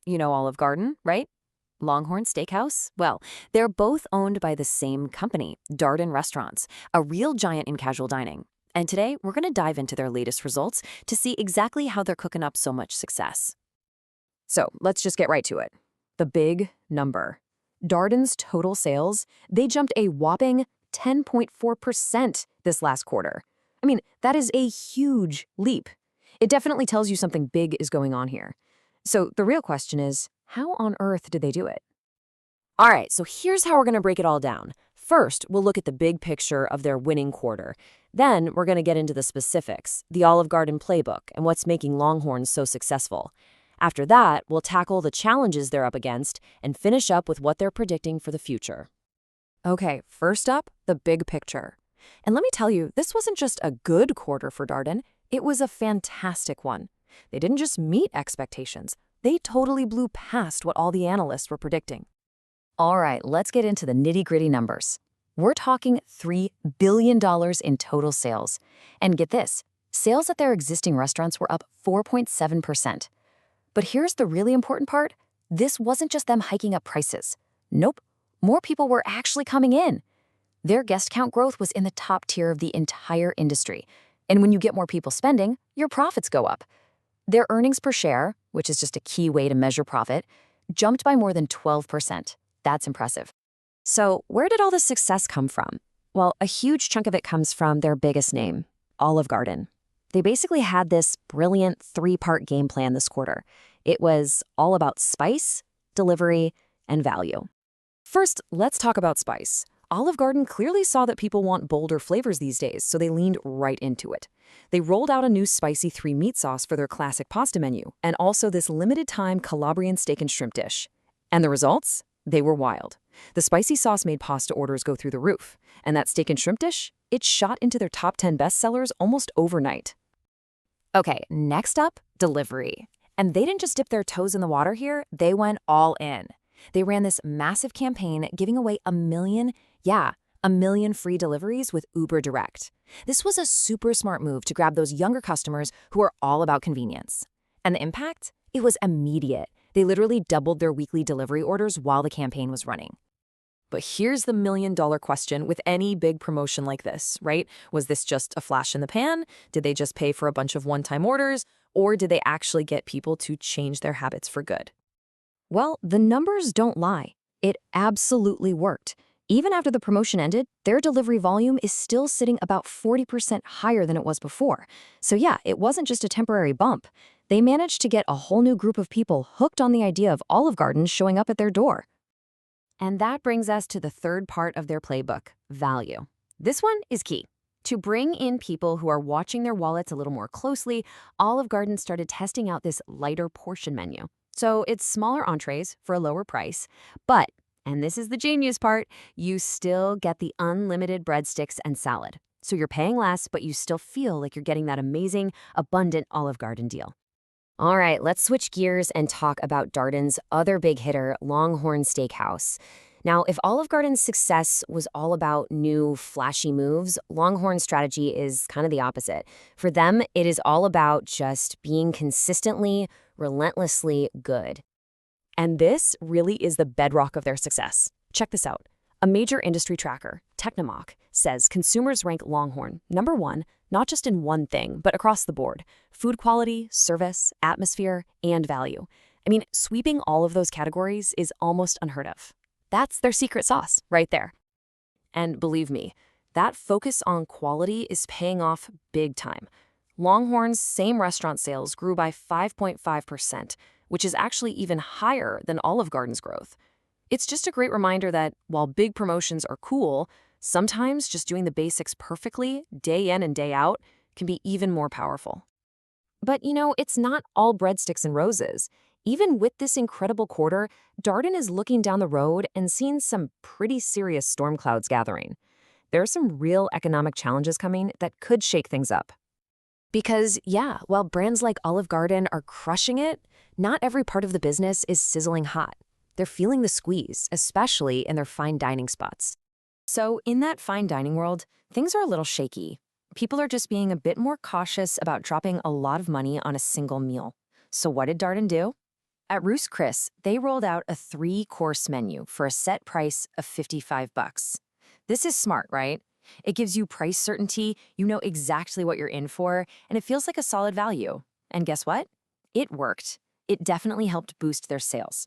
You know Olive Garden, right? LongHorn Steakhouse? Well, they're both owned by the same company, Darden Restaurants, a real giant in casual dining. And today, we're going to dive into their latest results to see exactly how they're cooking up so much success. So let's just get right to it. The big number. Darden's total sales, they jumped a whopping 10.4% this last quarter. I mean, that is a huge leap. It definitely tells you something big is going on here. So the real question is, how on earth did they do it? All right, so here's how we're going to break it all down. First, we'll look at the big picture of their winning quarter. Then, we're going to get into the specifics, the Olive Garden playbook, and what's making LongHorn so successful. After that, we'll tackle the challenges they're up against and finish up with what they're predicting for the future. Okay, first up, the big picture. And let me tell you, this wasn't just a good quarter for Darden, it was a fantastic one. They didn't just meet expectations, they totally blew past what all the analysts were predicting. All right, let's get into the nitty-gritty numbers. We're talking $3 billion in total sales. And get this, sales at their existing restaurants were up 4.7%. But here's the really important part. This wasn't just them hiking up prices. Nope, more people were actually coming in. Their guest count growth was in the top tier of the entire industry. And when you get more people spending, your profits go up. Their earnings per share, which is just a key way to measure profit, jumped by more than 12%. That's impressive. So where did all this success come from? Well, a huge chunk of it comes from their biggest name, Olive Garden. They basically had this brilliant 3-part game plan this quarter. It was all about spice, delivery, and value. First, let's talk about spice. Olive Garden clearly saw that people want bolder flavors these days, so they leaned right into it. They rolled out a new spicy 3-meat sauce for their classic pasta menu, and also this limited-time Calabrian steak and shrimp dish. And the results? They were wild. The spicy sauce made pasta orders go through the roof, and that steak and shrimp dish, it shot into their top 10 bestsellers almost overnight. Okay, next up, delivery. And they didn't just dip their toes in the water here, they went all in. They ran this massive campaign giving away 1 million free deliveries with Uber Direct. This was a super smart move to grab those younger customers who are all about convenience. And the impact? It was immediate. They literally doubled their weekly delivery orders while the campaign was running. But here's the million-dollar question with any big promotion like this, right? Was this just a flash in the pan? Did they just pay for a bunch of one-time orders? Or did they actually get people to change their habits for good? Well, the numbers don't lie. It absolutely worked. Even after the promotion ended, their delivery volume is still sitting about 40% higher than it was before. So yeah, it wasn't just a temporary bump. They managed to get a whole new group of people hooked on the idea of Olive Garden showing up at their door. And that brings us to the third part of their playbook, value. This one is key. To bring in people who are watching their wallets a little more closely, Olive Garden started testing out this lighter portion menu. So it's smaller entrees for a lower price, but, and this is the genius part, you still get the unlimited breadsticks and salad. So you're paying less, but you still feel like you're getting that amazing, abundant Olive Garden deal. All right, let's switch gears and talk about Darden's other big hitter, LongHorn Steakhouse. Now, if Olive Garden's success was all about new, flashy moves, LongHorn's strategy is kind of the opposite. For them, it is all about just being consistently, relentlessly good. And this really is the bedrock of their success. Check this out. A major industry tracker, Technomach, says consumers rank LongHorn #1, not just in one thing, but across the board: food quality, service, atmosphere, and value. I mean, sweeping all of those categories is almost unheard of. That's their secret sauce right there. And believe me, that focus on quality is paying off big time. LongHorn's same restaurant sales grew by 5.5%, which is actually even higher than Olive Garden's growth. It's just a great reminder that while big promotions are cool, sometimes just doing the basics perfectly, day in and day out, can be even more powerful. But you know, it's not all breadsticks and roses. Even with this incredible quarter, Darden is looking down the road and seeing some pretty serious storm clouds gathering. There are some real economic challenges coming that could shake things up. Because, yeah, while brands like Olive Garden are crushing it, not every part of the business is sizzling hot. They're feeling the squeeze, especially in their fine dining spots. So in that fine dining world, things are a little shaky. People are just being a bit more cautious about dropping a lot of money on a single meal. So what did Darden do? At Ruth's Chris, they rolled out a 3-course menu for a set price of $55. This is smart, right? It gives you price certainty, you know exactly what you're in for, and it feels like a solid value. And guess what? It worked. It definitely helped boost their sales.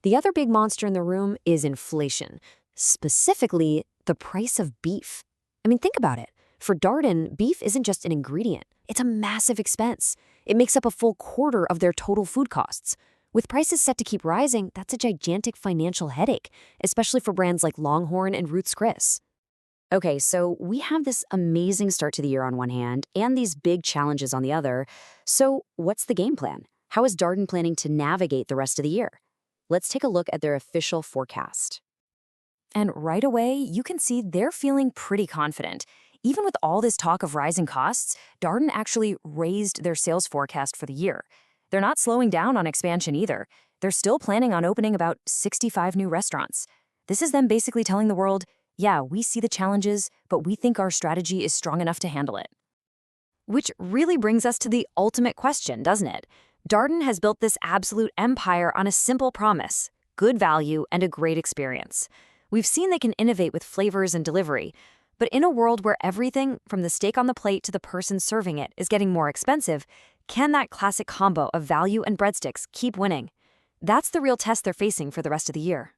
The other big monster in the room is inflation, specifically the price of beef. I mean, think about it. For Darden, beef isn't just an ingredient. It's a massive expense. It makes up a full quarter of their total food costs. With prices set to keep rising, that's a gigantic financial headache, especially for brands like LongHorn and Ruth's Chris. Okay, so we have this amazing start to the year on one hand and these big challenges on the other. So what's the game plan? How is Darden planning to navigate the rest of the year? Let's take a look at their official forecast. And right away, you can see they're feeling pretty confident. Even with all this talk of rising costs, Darden actually raised their sales forecast for the year. They're not slowing down on expansion either. They're still planning on opening about 65 new restaurants. This is them basically telling the world, yeah, we see the challenges, but we think our strategy is strong enough to handle it. Which really brings us to the ultimate question, doesn't it? Darden has built this absolute empire on a simple promise: good value and a great experience. We've seen they can innovate with flavors and delivery, but in a world where everything, from the steak on the plate to the person serving it, is getting more expensive, can that classic combo of value and breadsticks keep winning? That's the real test they're facing for the rest of the year.